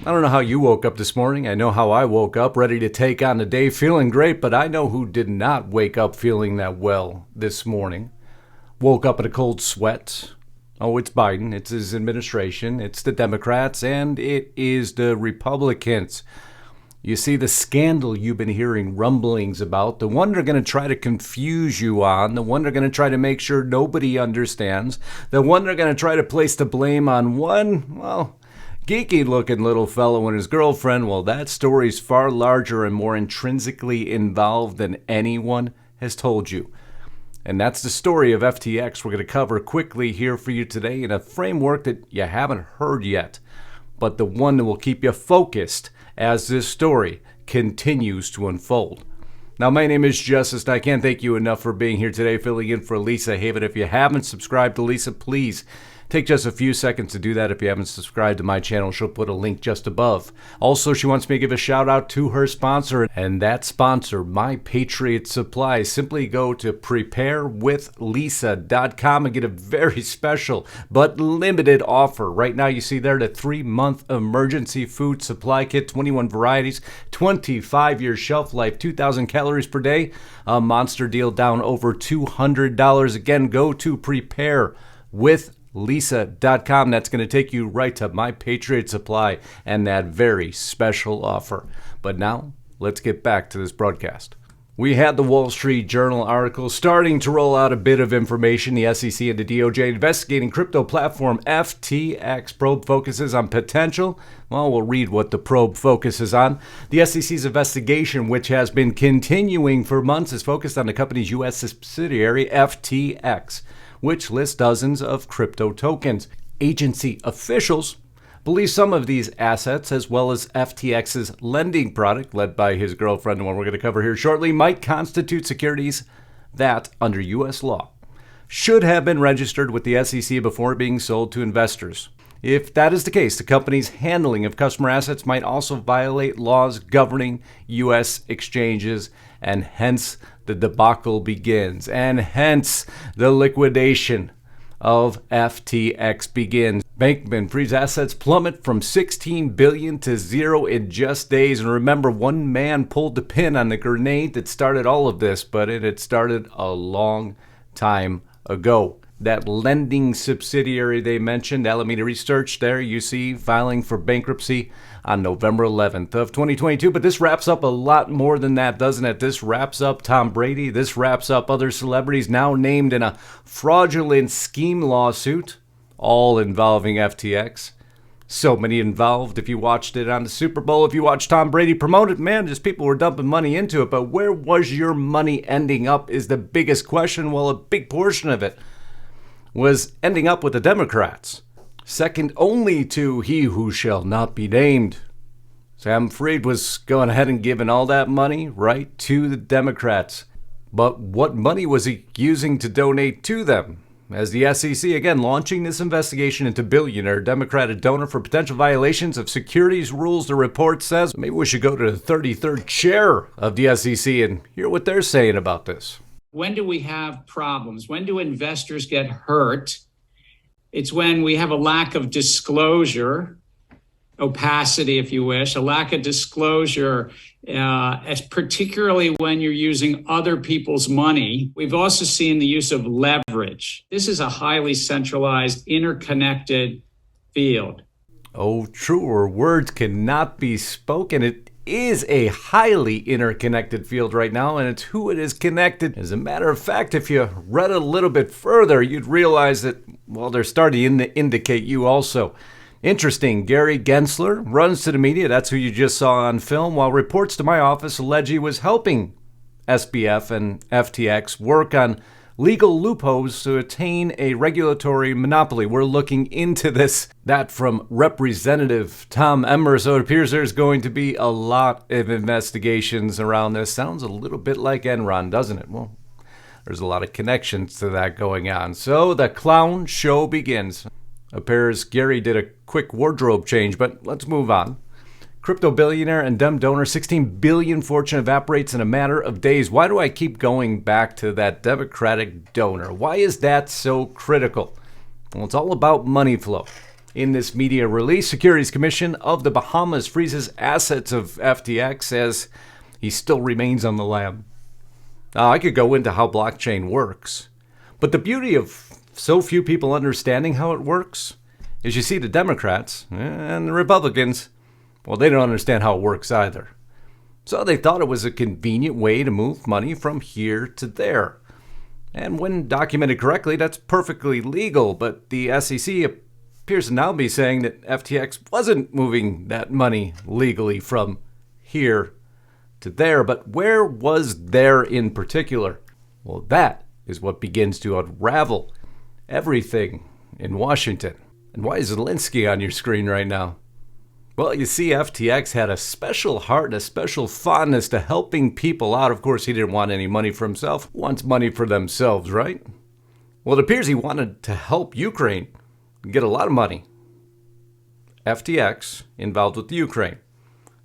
I don't know how you woke up this morning. I know how I woke up, ready to take on the day, feeling great, but I know who did not wake up feeling that well this morning. Woke up in a cold sweat. Oh, it's Biden, it's his administration, it's the Democrats, and it is the Republicans. You see, the scandal you've been hearing rumblings about, the one they're going to try to confuse you on, the one they're going to try to make sure nobody understands, the one they're going to try to place the blame on one, geeky-looking little fellow and his girlfriend. Well, that story's far larger and more intrinsically involved than anyone has told you. And that's the story of FTX we're going to cover quickly here for you today in a framework that you haven't heard yet, but the one that will keep you focused as this story continues to unfold. Now, my name is Justice, and I can't thank you enough for being here today, filling in for Lisa Haven. If you haven't subscribed to Lisa, please take just a few seconds to do that. If you haven't subscribed to my channel, she'll put a link just above. Also, she wants me to give a shout out to her sponsor, and that sponsor, My Patriot Supply. Simply go to preparewithlisa.com and get a very special but limited offer. Right now, you see there the 3-month emergency food supply kit, 21 varieties, 25-year shelf life, 2,000 calories per day. A monster deal down over $200. Again, go to preparewithlisa.com. That's going to take you right to My Patriot Supply and that very special offer. But now, let's get back to this broadcast. We had the Wall Street Journal article starting to roll out a bit of information. The SEC and the DOJ investigating crypto platform FTX. Probe focuses on potential. Well, we'll read what the probe focuses on. The SEC's investigation, which has been continuing for months, is focused on the company's U.S. subsidiary FTX, which lists dozens of crypto tokens. Agency officials believe some of these assets, as well as FTX's lending product, led by his girlfriend, the one we're going to cover here shortly, might constitute securities that, under U.S. law, should have been registered with the SEC before being sold to investors. If that is the case, the company's handling of customer assets might also violate laws governing U.S. exchanges, and hence the debacle begins, and hence the liquidation of FTX begins. Bankman-Fried's assets plummet from $16 billion to zero in just days. And remember, one man pulled the pin on the grenade that started all of this, but it had started a long time ago. That lending subsidiary they mentioned, Alameda Research, there you see filing for bankruptcy on November 11th of 2022. But this wraps up a lot more than that, doesn't it? This wraps up Tom Brady. This wraps up other celebrities now named in a fraudulent scheme lawsuit, all involving FTX. So many involved. If you watched it on the Super Bowl, if you watched Tom Brady promote it, man, just people were dumping money into it. But where was your money ending up is the biggest question. Well, a big portion of it was ending up with the Democrats, second only to he who shall not be named. Sam Fried was going ahead and giving all that money right to the Democrats. But what money was he using to donate to them? As the SEC, again, launching this investigation into billionaire Democratic donor for potential violations of securities rules, the report says. Maybe we should go to the 33rd chair of the SEC and hear what they're saying about this. When do we have problems? When do investors get hurt? It's when we have a lack of disclosure, opacity, if you wish, a lack of disclosure, particularly when you're using other people's money. We've also seen the use of leverage. This is a highly centralized, interconnected field. Oh, truer words cannot be spoken. It is a highly interconnected field right now, and it's who it is connected. As a matter of fact, if you read a little bit further, you'd realize that, well, they're starting to indicate you also. Interesting, Gary Gensler runs to the media, that's who you just saw on film, while reports to my office allege he was helping SBF and FTX work on legal loopholes to attain a regulatory monopoly. We're looking into this. That from Representative Tom Emmer. So it appears there's going to be a lot of investigations around this. Sounds a little bit like Enron, doesn't it? Well, there's a lot of connections to that going on. So the clown show begins. Appears Gary did a quick wardrobe change, but let's move on. Crypto billionaire and Dem donor, 16 billion fortune evaporates in a matter of days. Why do I keep going back to that Democratic donor? Why is that so critical? Well, it's all about money flow. In this media release, Securities Commission of the Bahamas freezes assets of FTX as he still remains on the lam. I could go into how blockchain works, but the beauty of so few people understanding how it works is you see the Democrats and the Republicans, well, they don't understand how it works either. So they thought it was a convenient way to move money from here to there. And when documented correctly, that's perfectly legal, but the SEC appears to now be saying that FTX wasn't moving that money legally from here to there. But where was there in particular? Well, that is what begins to unravel everything in Washington. And why is Zelensky on your screen right now? Well, you see, FTX had a special heart and a special fondness to helping people out. Of course, he didn't want any money for himself. He wants money for themselves, right? Well, it appears he wanted to help Ukraine get a lot of money. FTX involved with Ukraine.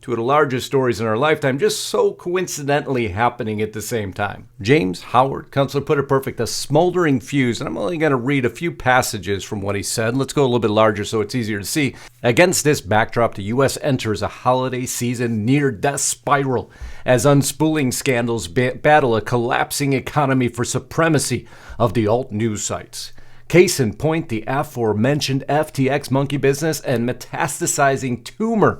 Two of the largest stories in our lifetime, just so coincidentally happening at the same time. James Howard, counselor, put it perfect, a smoldering fuse, and I'm only going to read a few passages from what he said. Let's go a little bit larger so it's easier to see. Against this backdrop, the U.S. enters a holiday season near-death spiral as unspooling scandals battle a collapsing economy for supremacy of the alt news sites. Case in point, the aforementioned FTX monkey business and metastasizing tumor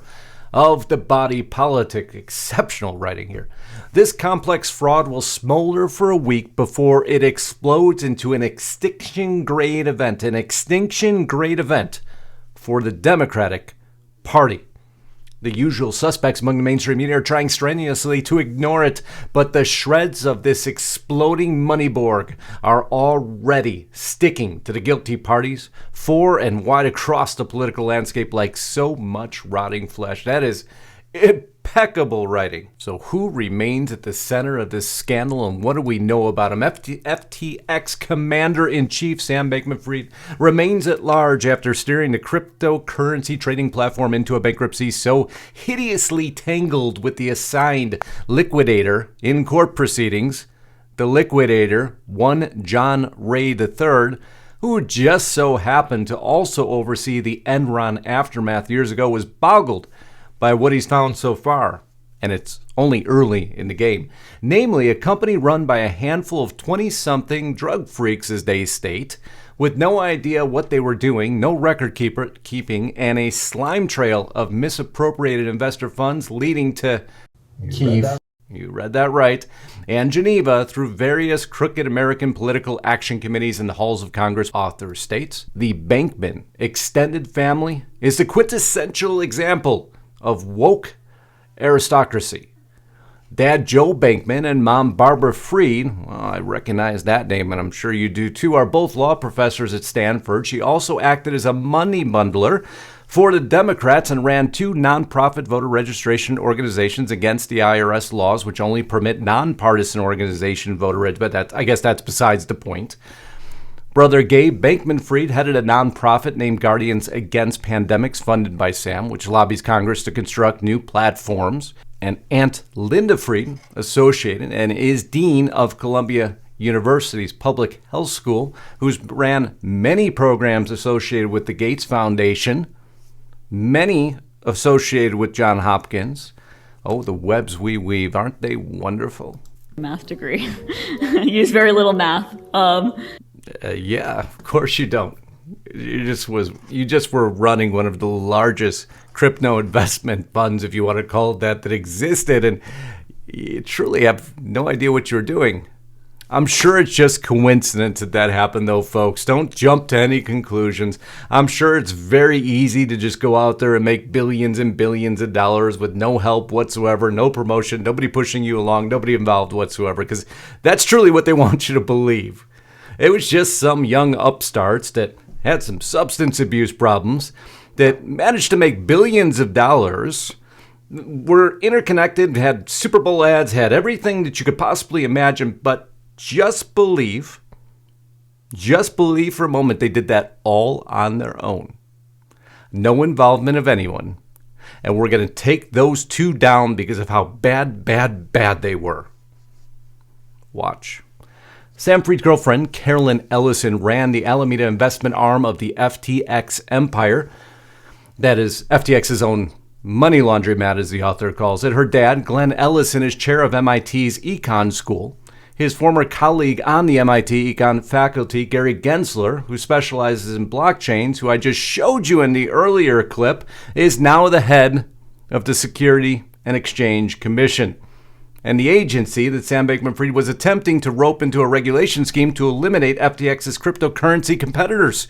of the body politic. Exceptional writing here. This complex fraud will smolder for a week before it explodes into an extinction grade event. An extinction grade event for the Democratic Party. The usual suspects among the mainstream media are trying strenuously to ignore it, but the shreds of this exploding moneyborg are already sticking to the guilty parties far and wide across the political landscape like so much rotting flesh. That is impeccable writing. So who remains at the center of this scandal, and what do we know about him? FTX Commander-in-Chief Sam Bankman-Fried remains at large after steering the cryptocurrency trading platform into a bankruptcy so hideously tangled with the assigned liquidator in court proceedings. The liquidator, one John Ray III, who just so happened to also oversee the Enron aftermath years ago, was boggled by what he's found so far, and it's only early in the game. Namely, a company run by a handful of 20-something drug freaks, as they state, with no idea what they were doing, no record keeping, and a slime trail of misappropriated investor funds leading to Kiev. You read that right. And Geneva through various crooked American political action committees in the halls of Congress. Author states, the Bankman extended family is the quintessential example of woke aristocracy. Dad Joe Bankman and Mom Barbara Fried, well, I recognize that name and I'm sure you do too, are both law professors at Stanford. She also acted as a money bundler for the Democrats and ran two nonprofit voter registration organizations against the IRS laws, which only permit nonpartisan organization voter but I guess that's besides the point. Brother Gabe Bankman-Fried headed a nonprofit named Guardians Against Pandemics, funded by Sam, which lobbies Congress to construct new platforms. And Aunt Linda Fried, associated and is dean of Columbia University's Public Health School, who's ran many programs associated with the Gates Foundation, many associated with Johns Hopkins. Oh, the webs we weave, aren't they wonderful? Math degree. Use very little math. Yeah, of course you don't. You just were running one of the largest crypto investment funds, if you want to call it that existed, and you truly have no idea what you're doing. I'm sure it's just coincidence that happened, though, folks. Don't jump to any conclusions. I'm sure it's very easy to just go out there and make billions and billions of dollars with no help whatsoever, no promotion, nobody pushing you along, nobody involved whatsoever, because that's truly what they want you to believe. It was just some young upstarts that had some substance abuse problems that managed to make billions of dollars, were interconnected, had Super Bowl ads, had everything that you could possibly imagine, but just believe for a moment they did that all on their own. No involvement of anyone. And we're going to take those two down because of how bad they were. Watch. Sam Fried's girlfriend, Carolyn Ellison, ran the Alameda investment arm of the FTX empire. That is FTX's own money laundromat, as the author calls it. Her dad, Glenn Ellison, is chair of MIT's Econ School. His former colleague on the MIT Econ faculty, Gary Gensler, who specializes in blockchains, who I just showed you in the earlier clip, is now the head of the Security and Exchange Commission, and the agency that Sam Bankman-Fried was attempting to rope into a regulation scheme to eliminate FTX's cryptocurrency competitors.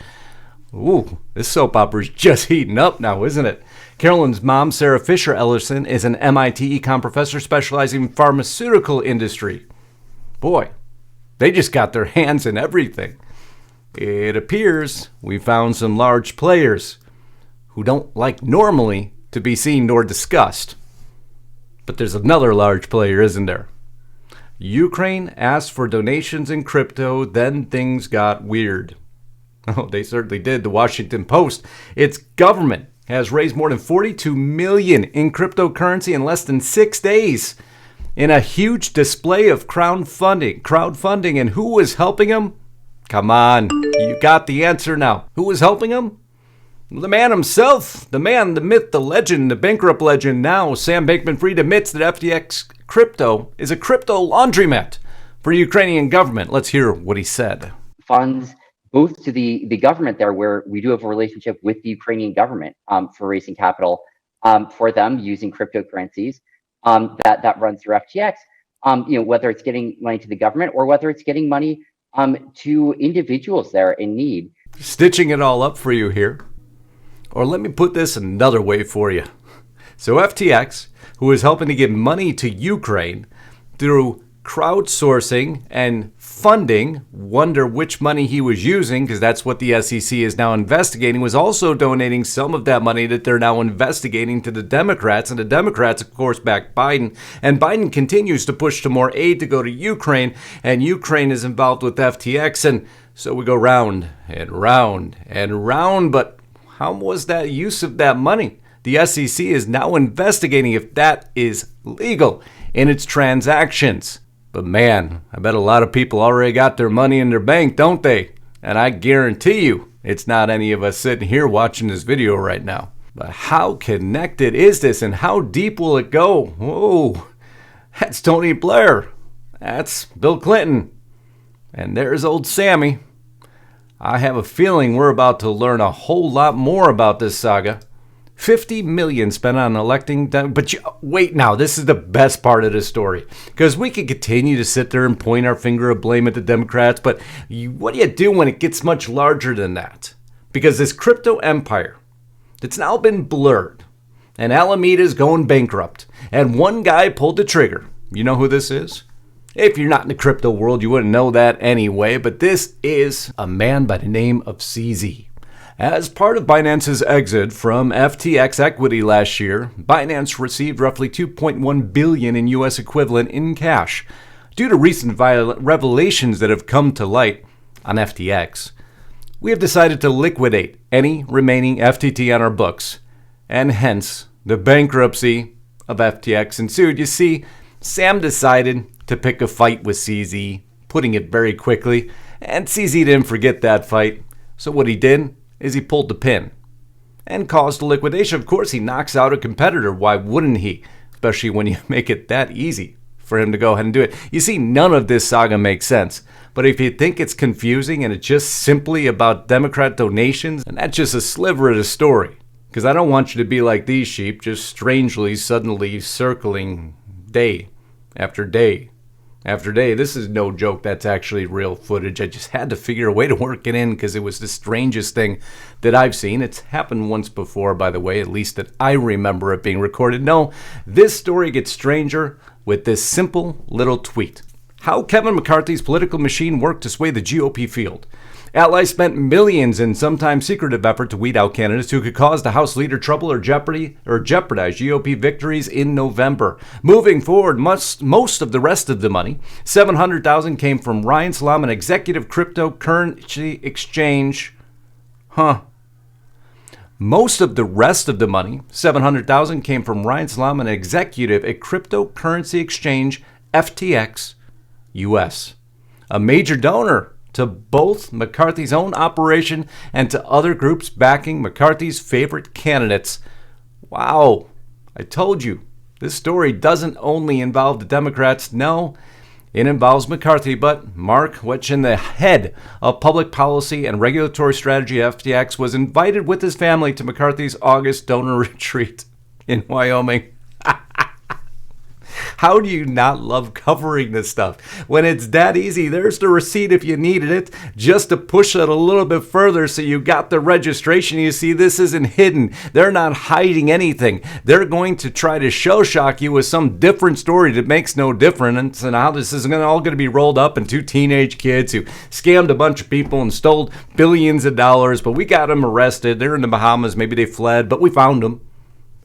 Ooh, this soap opera is just heating up now, isn't it? Carolyn's mom, Sarah Fisher Ellison, is an MIT econ professor specializing in pharmaceutical industry. Boy, they just got their hands in everything. It appears we found some large players who don't like normally to be seen nor discussed. But there's another large player, isn't there? Ukraine asked for donations in crypto, then things got weird. Oh, they certainly did. The Washington Post, its government has raised more than $42 million in cryptocurrency in less than 6 days in a huge display of crowdfunding. And who was helping them? Come on, you got the answer now. Who was helping them? The man himself, the man, the myth, the legend, the bankrupt legend now. Sam Bankman-Fried admits that FTX crypto is a crypto laundromat for Ukrainian government. Let's hear what he said. Funds both to the government there, where we do have a relationship with the Ukrainian government for raising capital for them using cryptocurrencies that runs through FTX. Whether it's getting money to the government or whether it's getting money to individuals there in need. Stitching it all up for you here. Or let me put this another way for you. So FTX, who is helping to give money to Ukraine through crowdsourcing and funding, wonder which money he was using, because that's what the SEC is now investigating, was also donating some of that money that they're now investigating to the Democrats. And the Democrats, of course, back Biden. And Biden continues to push to more aid to go to Ukraine. And Ukraine is involved with FTX. And so we go round and round and round. But how was that use of that money? The SEC is now investigating if that is legal in its transactions. But man, I bet a lot of people already got their money in their bank, don't they? And I guarantee you, it's not any of us sitting here watching this video right now. But how connected is this, and how deep will it go? Whoa, that's Tony Blair. That's Bill Clinton. And there's old Sammy. I have a feeling we're about to learn a whole lot more about this saga. $50 million spent on electing, but wait now, this is the best part of the story. Because we could continue to sit there and point our finger of blame at the Democrats, but what do you do when it gets much larger than that? Because this crypto empire, it's now been blurred, and Alameda's going bankrupt, and one guy pulled the trigger. You know who this is? If you're not in the crypto world, you wouldn't know that anyway, but this is a man by the name of CZ. As part of Binance's exit from FTX equity last year, Binance received roughly $2.1 billion in U.S. equivalent in cash. Due to recent revelations that have come to light on FTX, we have decided to liquidate any remaining FTT on our books, and hence the bankruptcy of FTX ensued. You see, Sam decided to pick a fight with CZ, putting it very quickly, and CZ didn't forget that fight. So what he did is he pulled the pin and caused a liquidation. Of course, he knocks out a competitor. Why wouldn't he? Especially when you make it that easy for him to go ahead and do it. You see, none of this saga makes sense. But if you think it's confusing and it's just simply about Democrat donations, and that's just a sliver of the story. Because I don't want you to be like these sheep, just strangely, suddenly circling day after day after day. This is no joke. That's actually real footage. I just had to figure a way to work it in because it was the strangest thing that I've seen. It's happened once before, by the way, at least that I remember it being recorded. No, this story gets stranger with this simple little tweet. How Kevin McCarthy's political machine worked to sway the GOP field. Allies spent millions in sometimes secretive effort to weed out candidates who could cause the House leader trouble or jeopardize GOP victories in November. Moving forward, most of the rest of the money, $700,000, came from Ryan Salam, an executive cryptocurrency exchange. Most of the rest of the money, $700,000, came from Ryan Salam, an executive at cryptocurrency exchange FTX US. a major donor to both McCarthy's own operation and to other groups backing McCarthy's favorite candidates. Wow, I told you, this story doesn't only involve the Democrats. No, it involves McCarthy, but Mark Wetchin, the head of public policy and regulatory strategy at FTX, was invited with his family to McCarthy's August donor retreat in Wyoming. How do you not love covering this stuff? When it's that easy, there's the receipt if you needed it, just to push it a little bit further so you got the registration. You see, this isn't hidden. They're not hiding anything. They're going to try to show shock you with some different story that makes no difference, and how this is all going to be rolled up in two teenage kids who scammed a bunch of people and stole billions of dollars, but we got them arrested. They're in the Bahamas. Maybe they fled, but we found them.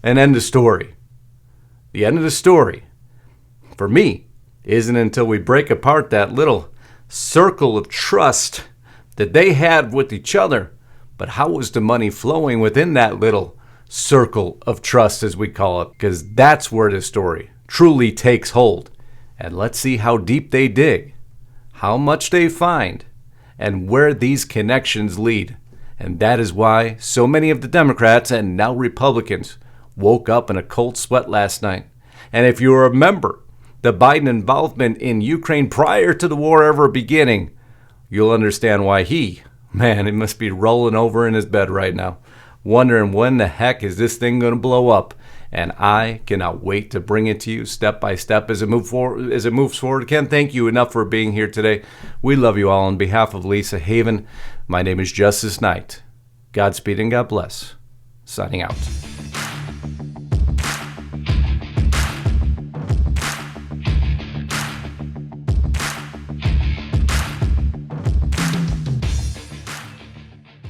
And end of story. The end of the story, for me, isn't until we break apart that little circle of trust that they had with each other. But how was the money flowing within that little circle of trust, as we call it? Because that's where the story truly takes hold. And let's see how deep they dig, how much they find, and where these connections lead. And that is why so many of the Democrats and now Republicans woke up in a cold sweat last night. And if you remember the Biden involvement in Ukraine prior to the war ever beginning, you'll understand why he must be rolling over in his bed right now, wondering when the heck is this thing going to blow up. And I cannot wait to bring it to you step by step as it moves forward. Can't thank you enough for being here today. We love you all. On behalf of Lisa Haven, my name is Justice Knight. Godspeed and God bless. Signing out.